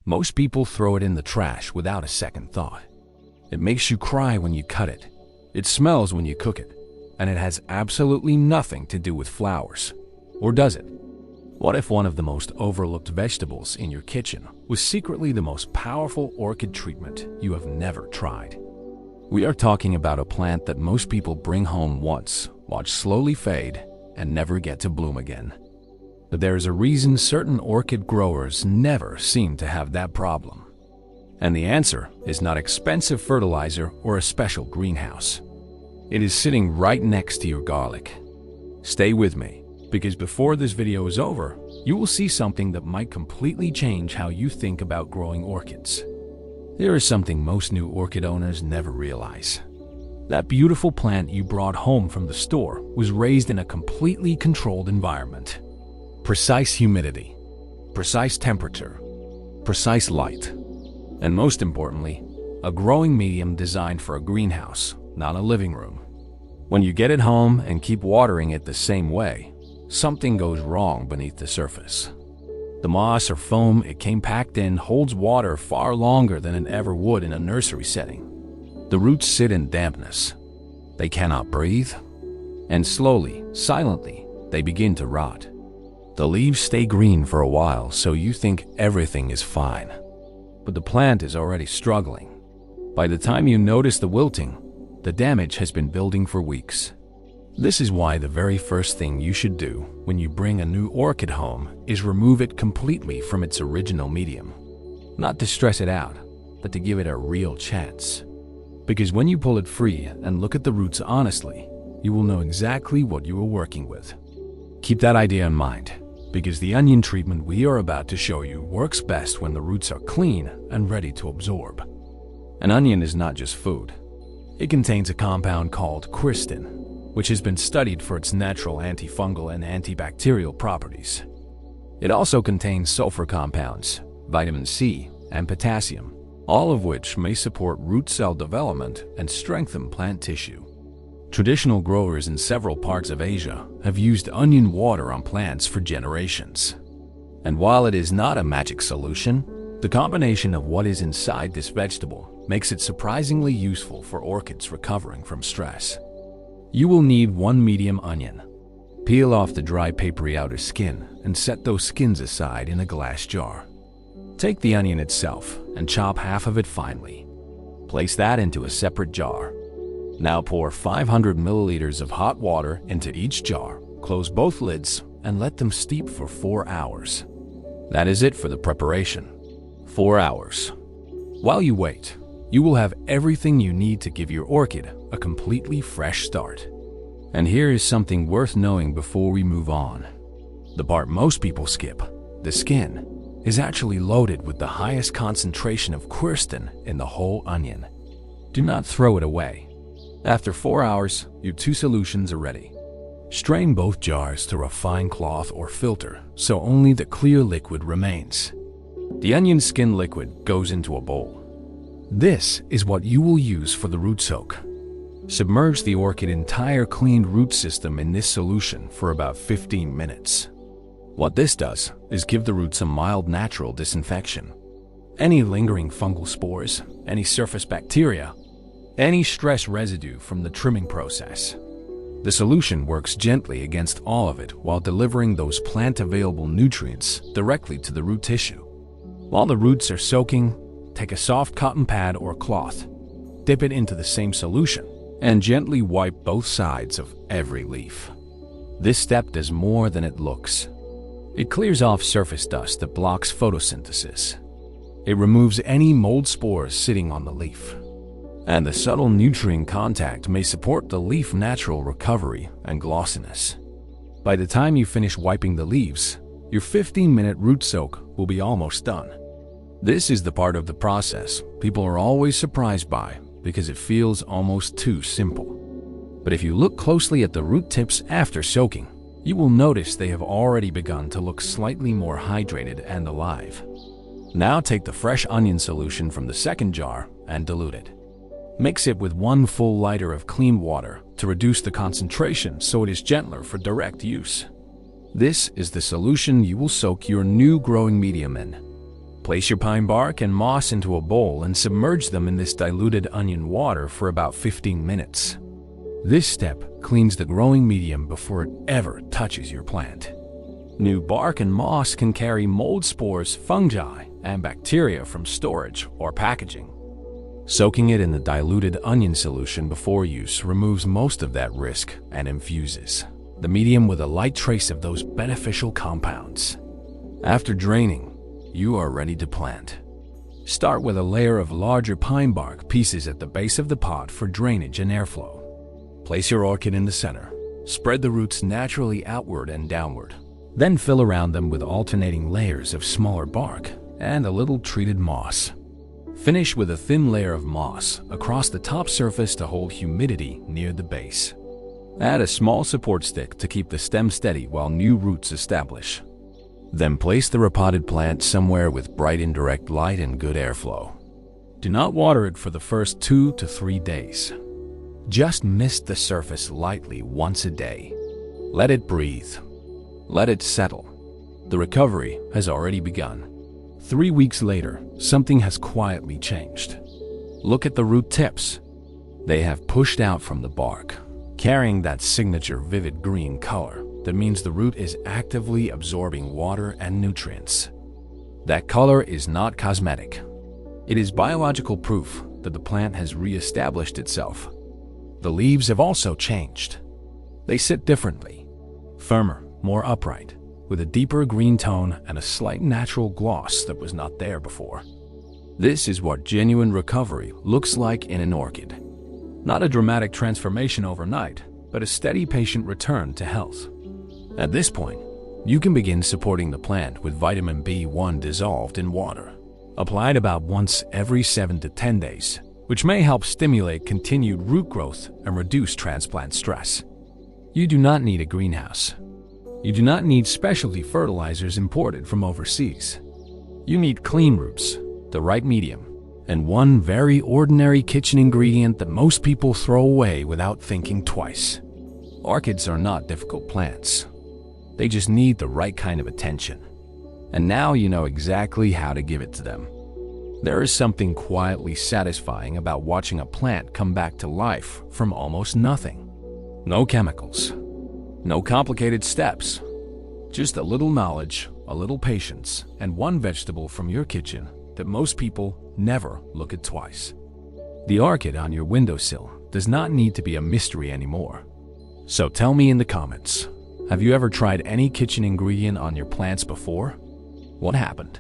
Most people throw it in the trash without a second thought. It makes you cry when you cut it. It smells when you cook it. And it has absolutely nothing to do with flowers. Or does it? What if one of the most overlooked vegetables in your kitchen was secretly the most powerful orchid treatment you have never tried? We are talking about a plant that most people bring home once, watch slowly fade, and never get to bloom again. But there is a reason certain orchid growers never seem to have that problem. And the answer is not expensive fertilizer or a special greenhouse. It is sitting right next to your garlic. Stay with me, because before this video is over, you will see something that might completely change how you think about growing orchids. There is something most new orchid owners never realize. That beautiful plant you brought home from the store was raised in a completely controlled environment. Precise humidity, precise temperature, precise light, and most importantly, a growing medium designed for a greenhouse, not a living room. When you get it home and keep watering it the same way, something goes wrong beneath the surface. The moss or foam it came packed in holds water far longer than it ever would in a nursery setting. The roots sit in dampness. They cannot breathe, and slowly, silently, they begin to rot. The leaves stay green for a while, so you think everything is fine. But the plant is already struggling. By the time you notice the wilting, the damage has been building for weeks. This is why the very first thing you should do when you bring a new orchid home is remove it completely from its original medium. Not to stress it out, but to give it a real chance. Because when you pull it free and look at the roots honestly, you will know exactly what you are working with. Keep that idea in mind, because the onion treatment we are about to show you works best when the roots are clean and ready to absorb. An onion is not just food. It contains a compound called quercetin, which has been studied for its natural antifungal and antibacterial properties. It also contains sulfur compounds, vitamin C, and potassium, all of which may support root cell development and strengthen plant tissue. Traditional growers in several parts of Asia have used onion water on plants for generations. And while it is not a magic solution, the combination of what is inside this vegetable makes it surprisingly useful for orchids recovering from stress. You will need 1 medium onion. Peel off the dry papery outer skin and set those skins aside in a glass jar. Take the onion itself and chop half of it finely. Place that into a separate jar. Now pour 500 milliliters of hot water into each jar, close both lids, and let them steep for 4 hours. That is it for the preparation. 4 hours. While you wait, you will have everything you need to give your orchid a completely fresh start. And here is something worth knowing before we move on. The part most people skip, the skin, is actually loaded with the highest concentration of quercetin in the whole onion. Do not throw it away. After 4 hours, your 2 solutions are ready. Strain both jars through a fine cloth or filter so only the clear liquid remains. The onion skin liquid goes into a bowl. This is what you will use for the root soak. Submerge the orchid entire cleaned root system in this solution for about 15 minutes. What this does is give the roots a mild natural disinfection. Any lingering fungal spores, any surface bacteria, any stress residue from the trimming process. The solution works gently against all of it while delivering those plant-available nutrients directly to the root tissue. While the roots are soaking, take a soft cotton pad or cloth, dip it into the same solution, and gently wipe both sides of every leaf. This step does more than it looks. It clears off surface dust that blocks photosynthesis. It removes any mold spores sitting on the leaf. And the subtle nutrient contact may support the leaf natural recovery and glossiness. By the time you finish wiping the leaves, your 15-minute root soak will be almost done. This is the part of the process people are always surprised by because it feels almost too simple. But if you look closely at the root tips after soaking, you will notice they have already begun to look slightly more hydrated and alive. Now take the fresh onion solution from the second jar and dilute it. Mix it with 1 full liter of clean water to reduce the concentration so it is gentler for direct use. This is the solution you will soak your new growing medium in. Place your pine bark and moss into a bowl and submerge them in this diluted onion water for about 15 minutes. This step cleans the growing medium before it ever touches your plant. New bark and moss can carry mold spores, fungi, and bacteria from storage or packaging. Soaking it in the diluted onion solution before use removes most of that risk and infuses the medium with a light trace of those beneficial compounds. After draining, you are ready to plant. Start with a layer of larger pine bark pieces at the base of the pot for drainage and airflow. Place your orchid in the center. Spread the roots naturally outward and downward. Then fill around them with alternating layers of smaller bark and a little treated moss. Finish with a thin layer of moss across the top surface to hold humidity near the base. Add a small support stick to keep the stem steady while new roots establish. Then place the repotted plant somewhere with bright indirect light and good airflow. Do not water it for the first 2 to 3 days. Just mist the surface lightly once a day. Let it breathe. Let it settle. The recovery has already begun. 3 weeks later, something has quietly changed. Look at the root tips. They have pushed out from the bark, carrying that signature vivid green color that means the root is actively absorbing water and nutrients. That color is not cosmetic. It is biological proof that the plant has re-established itself. The leaves have also changed. They sit differently, firmer, more upright, with a deeper green tone and a slight natural gloss that was not there before. This is what genuine recovery looks like in an orchid. Not a dramatic transformation overnight, but a steady, patient return to health. At this point, you can begin supporting the plant with vitamin B1 dissolved in water, applied about once every 7 to 10 days, which may help stimulate continued root growth and reduce transplant stress. You do not need a greenhouse. You do not need specialty fertilizers imported from overseas. You need clean roots, the right medium, and one very ordinary kitchen ingredient that most people throw away without thinking twice. Orchids are not difficult plants. They just need the right kind of attention. And now you know exactly how to give it to them. There is something quietly satisfying about watching a plant come back to life from almost nothing. No chemicals. No complicated steps. Just a little knowledge, a little patience, and one vegetable from your kitchen that most people never look at twice. The orchid on your windowsill does not need to be a mystery anymore. So tell me in the comments, have you ever tried any kitchen ingredient on your plants before? What happened?